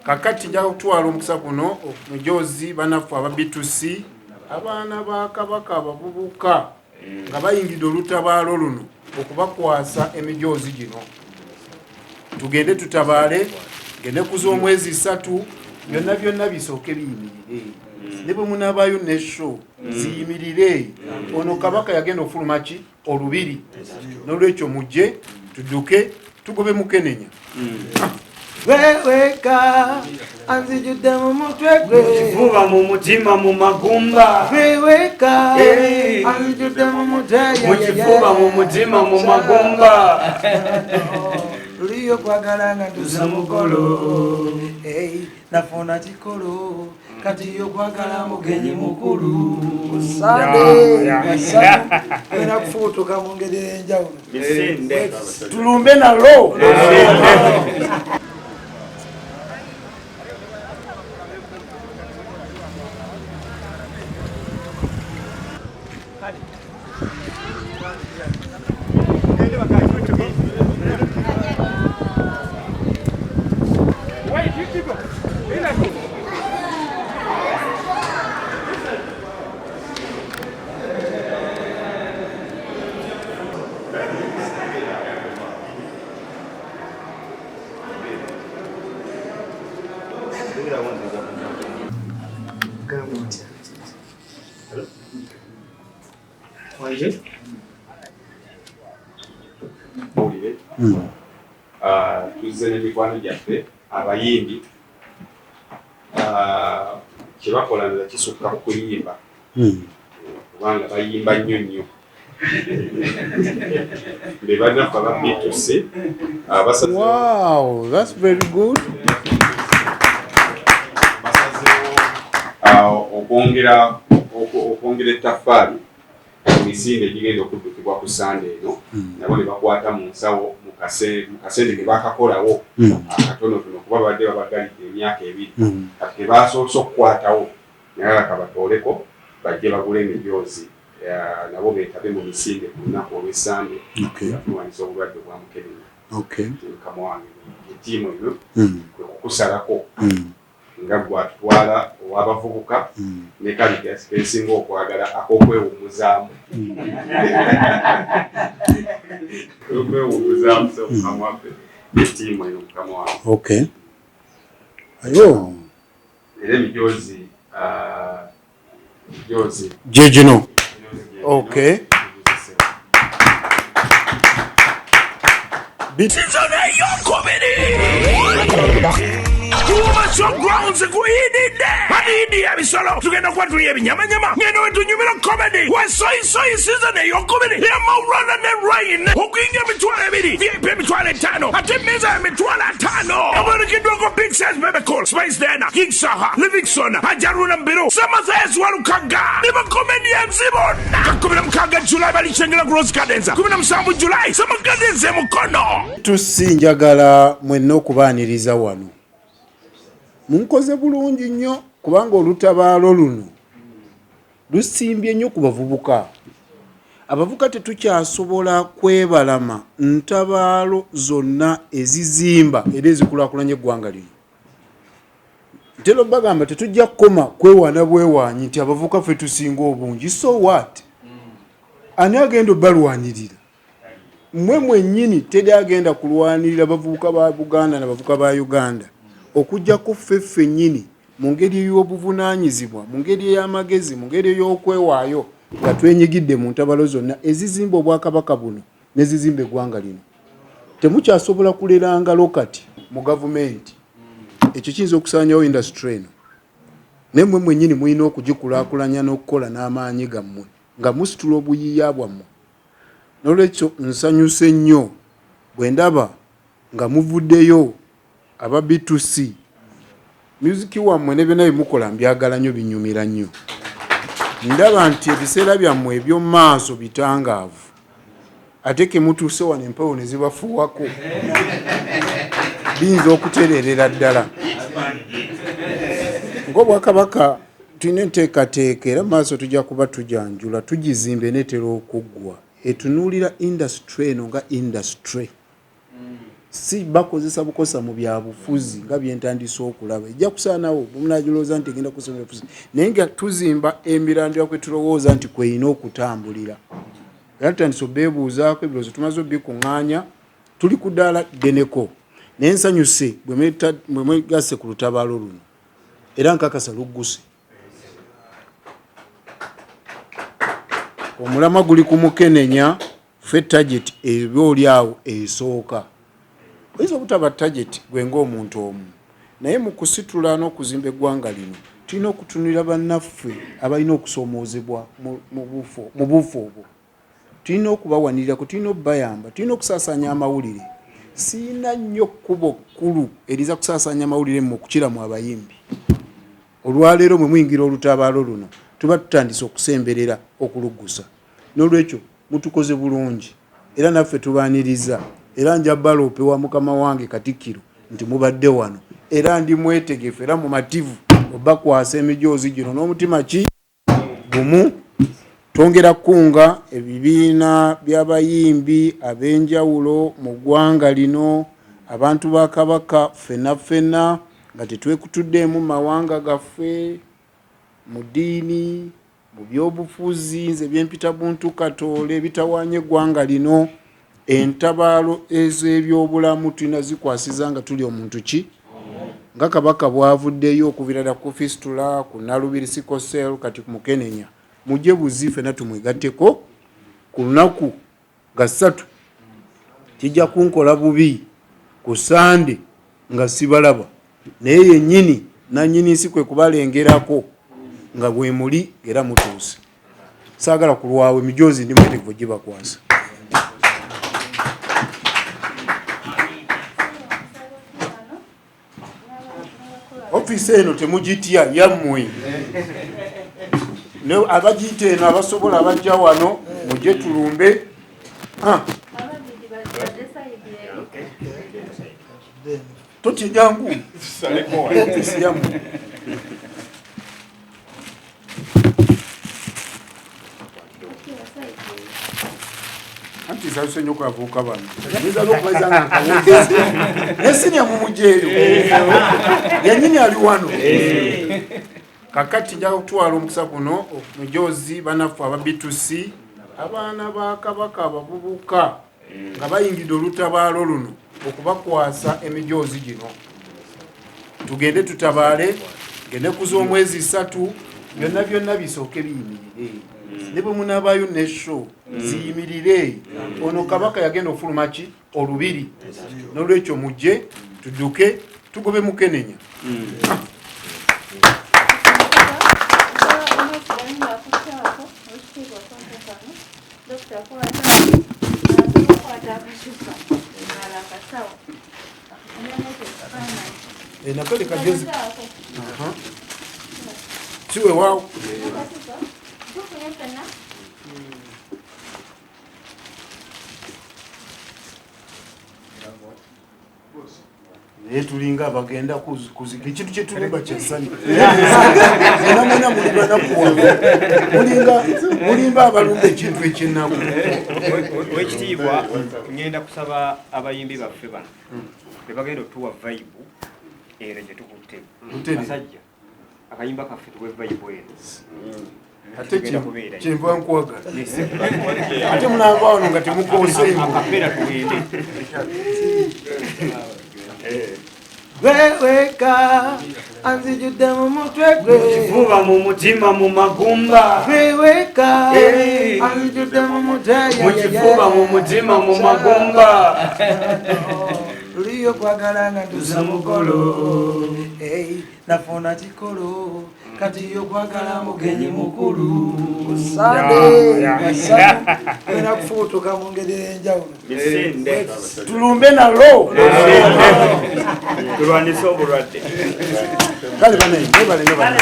kakati nja kutwala omukisa guno Emijoozi banafu aba B2C abaana ba Kabaka abavubuka nga bayingidde olutabaalo luno okubakwasa Emijoozi gino. Tugende tutabaale, gende kuza omwezi 3 byonna bisooke biyimirire. Ne bwe munaabayo ne show ziyimirire. Ono Kabaka yagenda ofuluma ki olubiri. N'olwekyo mujje tudduke tugobe mukenenya. Weweka anzijudde mu mutwe gwe kifuba mu mutima mu magumba. Weweka anzijudde mu mutwe mu kifuba mu mutima mu magumba. Liyo kwagala nga tuza mukolo nafuna kikolo kati yo kwagala mugenyi mukulu Sande era kufutuka mu ngeri enjawulo tulumbe nalo. Tuzze n'emikwano gyaffe abayimbi kyebakola nza kisukka ku kuyimba kubanga bayimba nnyo be banafu aba B2C. Wow, that's very good. Okwongera ettaffaali emisinde egigenda okuddukibwa ku Sande eno nabo ne bakwata mu nsawo mu kasente ke bakakolawo akatonotono kuba badde babagalidde emyaka 2 kati ke basoose okukwatawo naye kabatooleko bajje bagule Emijoozi nabo beetabe mu misinde ku lunaku olw'Essande yatulwanyisa obulwadde bwa mukenenya. Mukama wange ettiimu eno kwe kukusalako nga gwatutwala owabavubuka ne Kaligas kesinga okwagala akokwewummuzaamu okwewummuzaamu so Mukama waffe ettiimu eno Mukama wange. Ayo era Emijoozi gye gino. Grounds bisolo tugenda kuba tuli ebinyamanyama ngeno wetunyumira comedy wesoyisoyi season eyo comedy yamawrana ne rain okuyinga emitwalo 2 VIP emitwalo 5 ate emmeeza emitwalo 5 abarekeddwako big size baby call Spice Dana King Saha Livingston Ajaruna Mbiru Samathes Walukaga ne bacomedians bonna 16 July balikyengera Rose Gardens 17 July Sama Gardens mukono tusinjagala mwenna okubaaniriza wano munkoze bulungi nnyo kubanga olutabaalo luno lusimbye nnyo ku bavubuka. Abavubuka tetukyasobola kwebalama ntabaalo zonna ezizimba era ezikulaakulanya eggwanga lino. Ntera bagamba tetujja kukoma kwewaana bwewaanyi nti abavubuka ffe tusinga obungi. So what? Ani agenda obalwanirira? Mmwe mwennyini teri agenda kulwanirira abavubuka ba Buganda n'abavubuka ba Uganda okujjako ffe nnyini mu ngeri y'obuvunaanyizibwa, mu ngeri y'amagezi, mu ngeri y'okwewaayo nga twenyigidde mu ntabalo zonna ezizimba Obwakabaka buno n'ezizimba eggwanga lino. Temukyasobola kuleranga lokati mu gavumenti. Ekyo kiyinza okusaanyawo industry eno. Naye mmwe mwennyini mulina okugikulaakulanya n'okukola n'amaanyi gammwe nga musitula obuyiiya bwammwe. N'olwekyo nsanyuse nnyo bwe ndaba nga muvuddeyo aba B2C music wammwe ne byonna bimukola mbyagala nnyo binyumira nnyo. Ndaba nti ebiseera byammwe eby'omu maaso bitangaavu ate ke mutuuse wano empewo ne zibafuuwako biyinza okutereerera ddala. Ng'Obwakabaka tulina enteekateeka era mu maaso tujja kuba tujanjula tugizimbe netera okuggwa etunuulira industry eno nga industry si bakozesa bukosa mu byabufuzi nga byentandise okulaba ejja kusaanawo mumunagirowooza nti egenda kusoma bufuzi naye nga tuzimba emirandira kwe tulowooza nti kweyina okutambulira era tutandise obeebuuzaako ebirowoozo tumaze obikuŋŋaanya tuli ku ddaala ddeneko naye nsanyuse bwe mwegasse ku lutabaalo luno era nkakasa lugguse omulamwa guli ku mukenenya ffe tageti eba oliawo esooka oyinza obutaba tageti gwe ng'omuntu omu naye mu kusitula n'okuzimba eggwanga lino tulina okutunulira bannaffe abalina okusoomoozebwa mu buufu obwo tulina okubawanirirako tulina okubayamba tulina okusaasaanya amawulire siina nnyo kkubo kkulu eriza kusaasaanya amawulire mu okukira mu abayimbi olwaleero mwe muyingira olutabaalo luno tuba tutandise okusemberera okuluggusa n'olwekyo mutukoze bulungi era naffe tubaaniriza era njabala opewa mukama wange Katikkiro nti mubadde wano era ndi mwetegefu era mumativu obakwasa emijoozi gino n'omutima ki gumu twongera kunga ebibiina by'abayimbi ab'enjawulo mu ggwanga lino abantu ba Kabaka ffenna nga tetwekutuddeemu mawanga gaffe mu ddiini mu byobufuzi nze byempita buntu katoole ebitawaanya eggwanga lino entabaalo ez'ebyobulamu tulina zikwasiza nga tuli omuntu ki nga Kabaka bwavuddeyo okuvirala ku fistula ku Nalubiri sikosel kati ku Mukenenya mujje buzi ffenna tumwegatteko ku lunaku ga 3 kijja kunkola bubi ku Sande nga sibalaba naye yennyini nannyini nsi kwe kubalengerako nga bwe muli era mutuuse saagala kulwawe Emijoozi ndi mwetegefu gibakwasa ofisi eno temugitya yammwe abagiyita eno abasobola abajja wano mujje tulumbe totya jangu ofisi yammwe anti saluse nnyo kwavuuka bano niza n'okubaza nga kawungezi nesinya mu mujeero yennyini ali wano kakati nja kutwala omukisa guno Emijoozi banaffe aba B2C abaana ba Kabaka abavubuka nga bayingidde olutabaalo luno okubakwasa emijoozi gino tugende tutabaale gende kuz'omwezi 3 byonna bisooke biyimirire ne bwe munaabayo ne show ziyimirire ono Kabaka yagenda ofuluma ki olubiri n'olwekyo mujje tudduke tugobe Mukenenya nakole kagezi siwe wao naye tulinga abagenda kuziga ekintu kyetulimba kyensanyi enamena muli banakuwa mulimba abalumba ekintu ekyennaku wekitiibwa ngenda kusaba abayimbi baffe bano bebagenda otuwa vaibu era gye tukutte basajja akayimba kaffe tuwe vaibu eno ate kyenva nkwagala ate munaava wano nga temukoseemu akapera tuwende Weweka anzijudde mu mutwe gwe Mukifuba mu mutima mu magumba Weweka anzijudde mu mutwe Mukifuba mu mutima mu magumba Luliyo kwagala nga tuza mukolo nafuna kikolo kati yo kwagala mugenyi mukulu Sande era kufutuka mu ngeri enjawulo tulumbe nalo tulwanise obulwadde kale bane